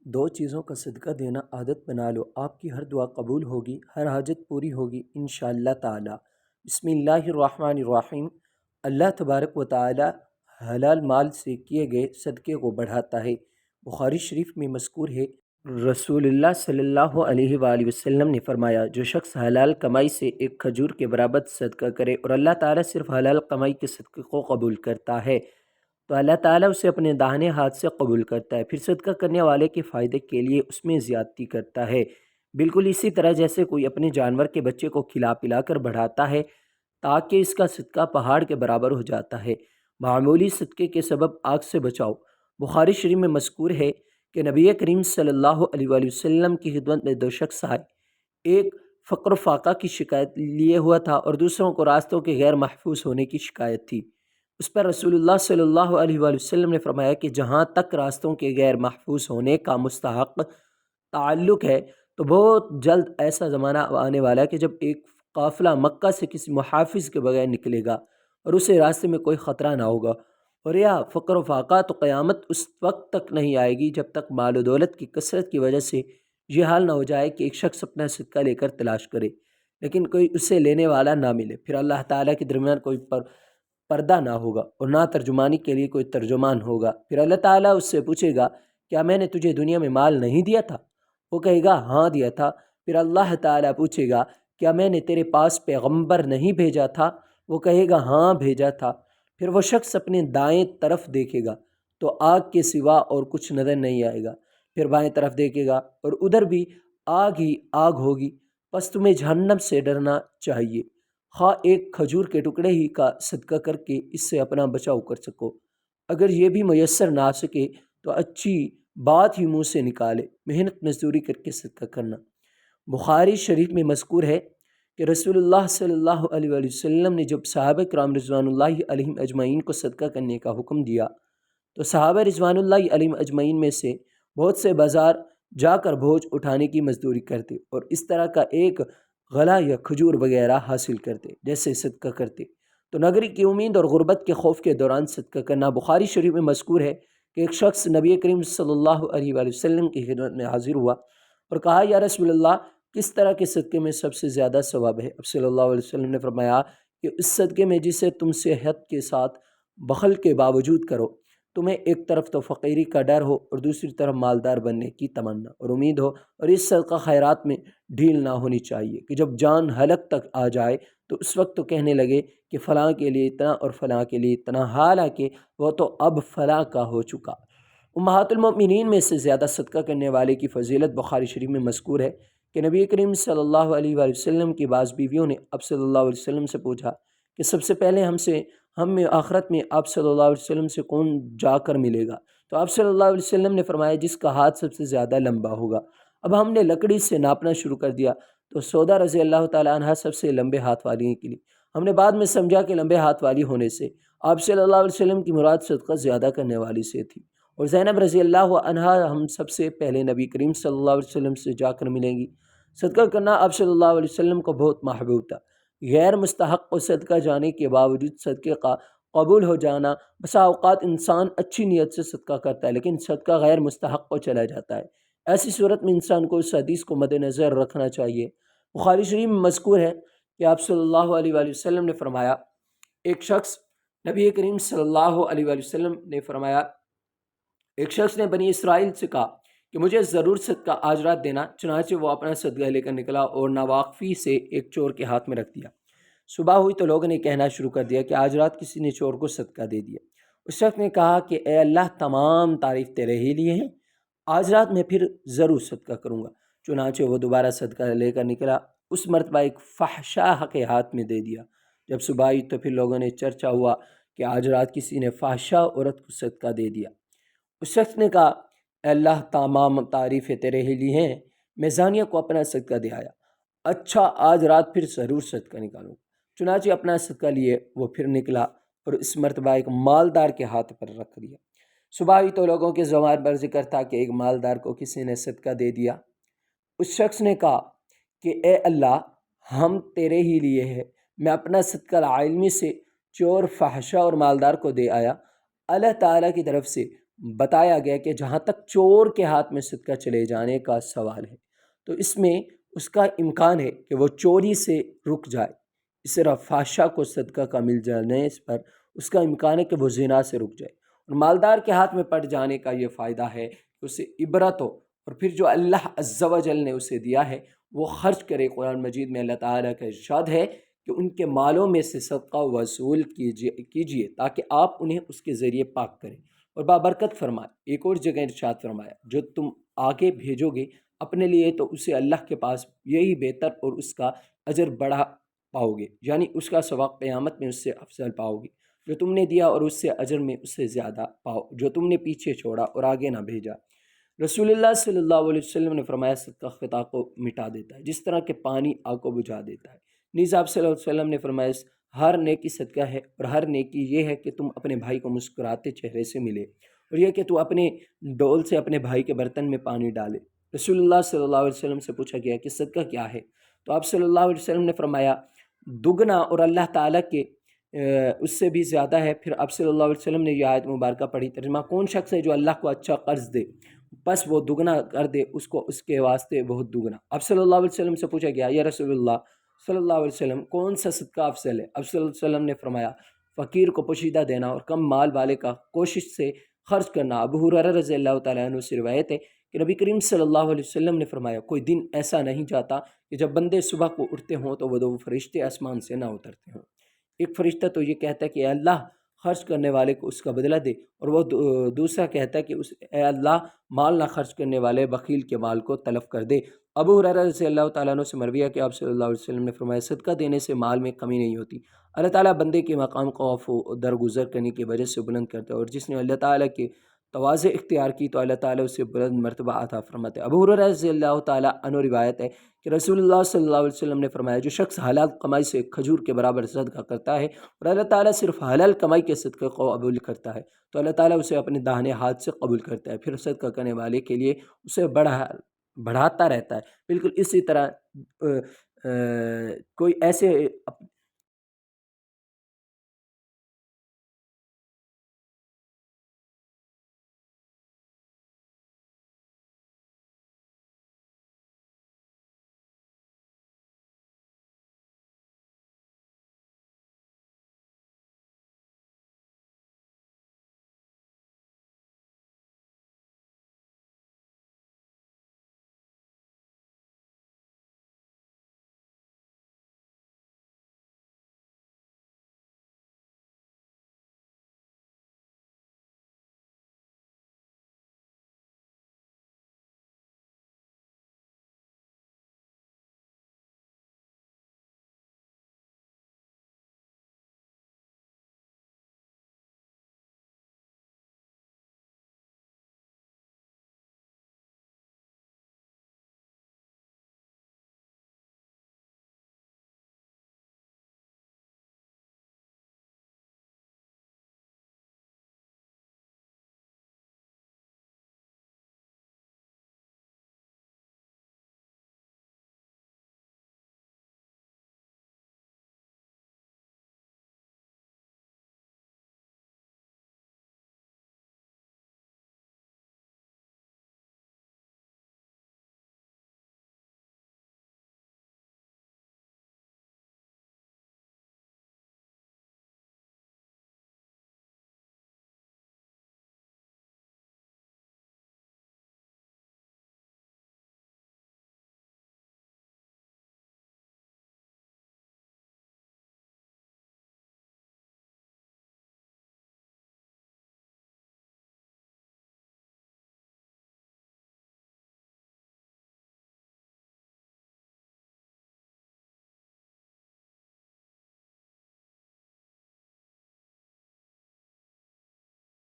دو چیزوں کا صدقہ دینا عادت بنا لو، آپ کی ہر دعا قبول ہوگی، ہر حاجت پوری ہوگی انشاءاللہ تعالی۔ بسم اللہ الرحمن الرحیم۔ اللہ تبارک و تعالی حلال مال سے کیے گئے صدقے کو بڑھاتا ہے۔ بخاری شریف میں مذکور ہے، رسول اللہ صلی اللہ علیہ وآلہ وسلم نے فرمایا، جو شخص حلال کمائی سے ایک کھجور کے برابر صدقہ کرے اور اللہ تعالیٰ صرف حلال کمائی کے صدقے کو قبول کرتا ہے تو اللہ تعالیٰ اسے اپنے داہنے ہاتھ سے قبول کرتا ہے، پھر صدقہ کرنے والے کے فائدے کے لیے اس میں زیادتی کرتا ہے۔ بالکل اسی طرح جیسے کوئی اپنے جانور کے بچے کو کھلا پلا کر بڑھاتا ہے تاکہ اس کا صدقہ پہاڑ کے برابر ہو جاتا ہے۔ معمولی صدقے کے سبب آگ سے بچاؤ۔ بخاری شریف میں مذکور ہے کہ نبی کریم صلی اللہ علیہ وآلہ وسلم کی خدمت میں دو شخص آئے، ایک فقر و فاقہ کی شکایت لیے ہوا تھا اور دوسروں کو راستوں کے غیر محفوظ ہونے کی شکایت تھی۔ اس پر رسول اللہ صلی اللہ علیہ وآلہ وسلم نے فرمایا کہ جہاں تک راستوں کے غیر محفوظ ہونے کا مستحق تعلق ہے تو بہت جلد ایسا زمانہ آنے والا ہے کہ جب ایک قافلہ مکہ سے کسی محافظ کے بغیر نکلے گا اور اسے راستے میں کوئی خطرہ نہ ہوگا، اور یا فقر و فاقہ تو قیامت اس وقت تک نہیں آئے گی جب تک مال و دولت کی کثرت کی وجہ سے یہ حال نہ ہو جائے کہ ایک شخص اپنا صدقہ لے کر تلاش کرے لیکن کوئی اسے لینے والا نہ ملے، پھر اللہ تعالیٰ کے درمیان کوئی پردہ نہ ہوگا اور نہ ترجمانی کے لیے کوئی ترجمان ہوگا۔ پھر اللہ تعالیٰ اس سے پوچھے گا، کیا میں نے تجھے دنیا میں مال نہیں دیا تھا؟ وہ کہے گا ہاں دیا تھا۔ پھر اللہ تعالیٰ پوچھے گا، کیا میں نے تیرے پاس پیغمبر نہیں بھیجا تھا؟ وہ کہے گا ہاں بھیجا تھا۔ پھر وہ شخص اپنے دائیں طرف دیکھے گا تو آگ کے سوا اور کچھ نظر نہیں آئے گا، پھر بائیں طرف دیکھے گا اور ادھر بھی آگ ہی آگ ہوگی، پس تمہیں جہنم سے ڈرنا چاہیے، خواہ ایک کھجور کے ٹکڑے ہی کا صدقہ کر کے اس سے اپنا بچاؤ کر سکو۔ اگر یہ بھی میسر نہ سکے تو اچھی بات ہی منہ سے نکالے، محنت مزدوری کر کے صدقہ کرنا۔ بخاری شریف میں مذکور ہے کہ رسول اللہ صلی اللہ علیہ وآلہ وسلم نے جب صحابہ کرام رضوان اللہ علیہم اجمعین کو صدقہ کرنے کا حکم دیا تو صحابہ رضوان اللہ علیہم اجمعین میں سے بہت سے بازار جا کر بوجھ اٹھانے کی مزدوری کرتے اور اس طرح کا ایک غلہ یا کھجور وغیرہ حاصل کرتے جیسے صدقہ کرتے۔ تو نگری کی امید اور غربت کے خوف کے دوران صدقہ کرنا۔ بخاری شریف میں مذکور ہے کہ ایک شخص نبی کریم صلی اللہ علیہ وآلہ وسلم کی خدمت میں حاضر ہوا اور کہا، یا رسول اللہ، کس طرح کے صدقے میں سب سے زیادہ ثواب ہے؟ اب صلی اللہ علیہ وسلم نے فرمایا کہ اس صدقے میں جسے تم صحت کے ساتھ بخل کے باوجود کرو، تمہیں ایک طرف تو فقیری کا ڈر ہو اور دوسری طرف مالدار بننے کی تمنا اور امید ہو، اور اس صدقہ خیرات میں ڈھیل نہ ہونی چاہیے کہ جب جان حلق تک آ جائے تو اس وقت تو کہنے لگے کہ فلاں کے لیے اتنا اور فلاں کے لیے اتنا، حالانکہ وہ تو اب فلاں کا ہو چکا۔ امہات المؤمنین میں سے زیادہ صدقہ کرنے والے کی فضیلت بخاری شریف میں مذکور ہے کہ نبی کریم صلی اللہ علیہ وآلہ وسلم کی بعض بیویوں نے اب صلی اللہ علیہ وسلم سے پوچھا کہ سب سے پہلے ہم میں آخرت میں آپ صلی اللہ علیہ وسلم سے کون جا کر ملے گا؟ تو آپ صلی اللہ علیہ وسلم نے فرمایا، جس کا ہاتھ سب سے زیادہ لمبا ہوگا۔ اب ہم نے لکڑی سے ناپنا شروع کر دیا تو سودا رضی اللہ تعالیٰ عنہ سب سے لمبے ہاتھ والی کے لیے، ہم نے بعد میں سمجھا کہ لمبے ہاتھ والی ہونے سے آپ صلی اللہ علیہ وسلم کی مراد صدقہ زیادہ کرنے والی سے تھی، اور زینب رضی اللہ عنہا ہم سب سے پہلے نبی کریم صلی اللہ علیہ وسلم سے جا کر ملیں گی۔ صدقہ کرنا آپ صلی اللہ علیہ وسلم کو بہت محبوب تھا۔ غیر مستحق کو صدقہ جانے کے باوجود صدقے کا قبول ہو جانا، بسا اوقات انسان اچھی نیت سے صدقہ کرتا ہے لیکن صدقہ غیر مستحق کو چلا جاتا ہے، ایسی صورت میں انسان کو اس حدیث کو مد نظر رکھنا چاہیے۔ بخاری شریف میں مذکور ہے کہ آپ صلی اللہ علیہ وآلہ وسلم نے فرمایا، ایک شخص نبی کریم صلی اللہ علیہ وآلہ وسلم نے فرمایا، ایک شخص نے بنی اسرائیل سے کہا کہ مجھے ضرور صدقہ آج رات دینا، چنانچہ وہ اپنا صدقہ لے کر نکلا اور ناواقفی سے ایک چور کے ہاتھ میں رکھ دیا۔ صبح ہوئی تو لوگوں نے کہنا شروع کر دیا کہ آج رات کسی نے چور کو صدقہ دے دیا۔ اس شخص نے کہا کہ اے اللہ، تمام تعریف تیرے ہی لیے ہیں، آج رات میں پھر ضرور صدقہ کروں گا۔ چنانچہ وہ دوبارہ صدقہ لے کر نکلا، اس مرتبہ ایک فحشاء کے ہاتھ میں دے دیا۔ جب صبح آئی تو پھر لوگوں نے چرچا ہوا کہ آج رات کسی نے فحشاء عورت کو صدقہ دے دیا۔ اس شخص نے کہا، اے اللہ، تمام تعریفیں تیرے ہی لیے ہیں، میں زانیہ کو اپنا صدقہ دے آیا، اچھا آج رات پھر ضرور صدقہ نکالوں۔ چنانچہ اپنا صدقہ لیے وہ پھر نکلا اور اس مرتبہ ایک مالدار کے ہاتھ پر رکھ دیا۔ صبح ہوئی تو لوگوں کے زبان پر ذکر تھا کہ ایک مالدار کو کسی نے صدقہ دے دیا۔ اس شخص نے کہا کہ اے اللہ، ہم تیرے ہی لیے ہیں، میں اپنا صدقہ علمی سے چور، فحشاء اور مالدار کو دے آیا، اللہ تعالیٰ کی طرف سے بتایا گیا کہ جہاں تک چور کے ہاتھ میں صدقہ چلے جانے کا سوال ہے تو اس میں اس کا امکان ہے کہ وہ چوری سے رک جائے، اس طرح فحشہ کو صدقہ کا مل جانے اس پر اس کا امکان ہے کہ وہ زنا سے رک جائے، اور مالدار کے ہاتھ میں پڑ جانے کا یہ فائدہ ہے کہ اسے عبرت ہو، اور پھر جو اللہ عز و جل نے اسے دیا ہے وہ خرچ کرے۔ قرآن مجید میں اللہ تعالیٰ کا ارشاد ہے کہ ان کے مالوں میں سے صدقہ وصول کیجیے تاکہ آپ انہیں اس کے ذریعے پاک کریں اور بابرکت فرمائے۔ ایک اور جگہ ارشاد فرمایا جو تم آگے بھیجو گے اپنے لیے تو اسے اللہ کے پاس یہی بہتر اور اس کا اجر بڑا پاؤ گے، یعنی اس کا ثواب قیامت میں اس سے افضل پاؤ گے۔ جو تم نے دیا اور اس سے اجر میں اس سے زیادہ پاؤ جو تم نے پیچھے چھوڑا اور آگے نہ بھیجا۔ رسول اللہ صلی اللہ علیہ وسلم نے فرمایا صدقہ خطا کو مٹا دیتا ہے جس طرح کہ پانی آگ کو بجھا دیتا ہے۔ نیز آپ صلی اللہ علیہ وسلم نے فرمایا ہر نیکی صدقہ ہے، اور ہر نیکی یہ ہے کہ تم اپنے بھائی کو مسکراتے چہرے سے ملے، اور یہ کہ تو اپنے ڈول سے اپنے بھائی کے برتن میں پانی ڈالے۔ رسول اللہ صلی اللہ علیہ وسلم سے پوچھا گیا کہ صدقہ کیا ہے، تو آپ صلی اللہ علیہ وسلم نے فرمایا دگنا اور اللہ تعالیٰ کے اس سے بھی زیادہ ہے۔ پھر آپ صلی اللہ علیہ وسلم نے یہ آیت مبارکہ پڑھی، ترجمہ کون شخص ہے جو اللہ کو اچھا قرض دے بس وہ دگنا کر دے اس کو اس کے واسطے بہت دگنا۔ اب صلی اللہ علیہ وسلم سے پوچھا گیا یا رسول اللہ صلی اللہ علیہ وسلم کون سا صدقہ افضل ہے؟ اب صلی اللہ علیہ وسلم نے فرمایا فقیر کو پوشیدہ دینا اور کم مال والے کا کوشش سے خرچ کرنا۔ ابو ہریرہ رضی اللہ تعالیٰ عنہ سے روایت ہے کہ نبی کریم صلی اللہ علیہ وسلم نے فرمایا کوئی دن ایسا نہیں جاتا کہ جب بندے صبح کو اٹھتے ہوں تو وہ دو فرشتے آسمان سے نہ اترتے ہوں۔ ایک فرشتہ تو یہ کہتا ہے کہ اے اللہ خرچ کرنے والے کو اس کا بدلہ دے، اور وہ دوسرا کہتا ہے کہ اے اللہ مال نہ خرچ کرنے والے بخیل کے مال کو تلف کر دے۔ ابو ہریرہ رضی اللہ تعالیٰ عنہ سے مروی ہے کہ آپ صلی اللہ علیہ وسلم نے فرمایا صدقہ دینے سے مال میں کمی نہیں ہوتی، اللہ تعالیٰ بندے کے مقام کو درگزر کرنے کی وجہ سے بلند کرتا ہے، اور جس نے اللہ تعالیٰ کے تواضع اختیار کی تو اللہ تعالیٰ اسے بلند مرتبہ عطا فرماتے ہیں۔ ابو ہریرہ رضی اللہ تعالیٰ عنہ روایت ہے کہ رسول اللہ صلی اللہ علیہ وسلم نے فرمایا جو شخص حلال کمائی سے کھجور کے برابر صدقہ کرتا ہے اور اللہ تعالیٰ صرف حلال کمائی کے صدقے کو قبول کرتا ہے تو اللہ تعالیٰ اسے اپنے داہنے ہاتھ سے قبول کرتا ہے، پھر صدقہ کرنے والے کے لیے اسے بڑھاتا رہتا ہے۔ بالکل اسی طرح کوئی ایسے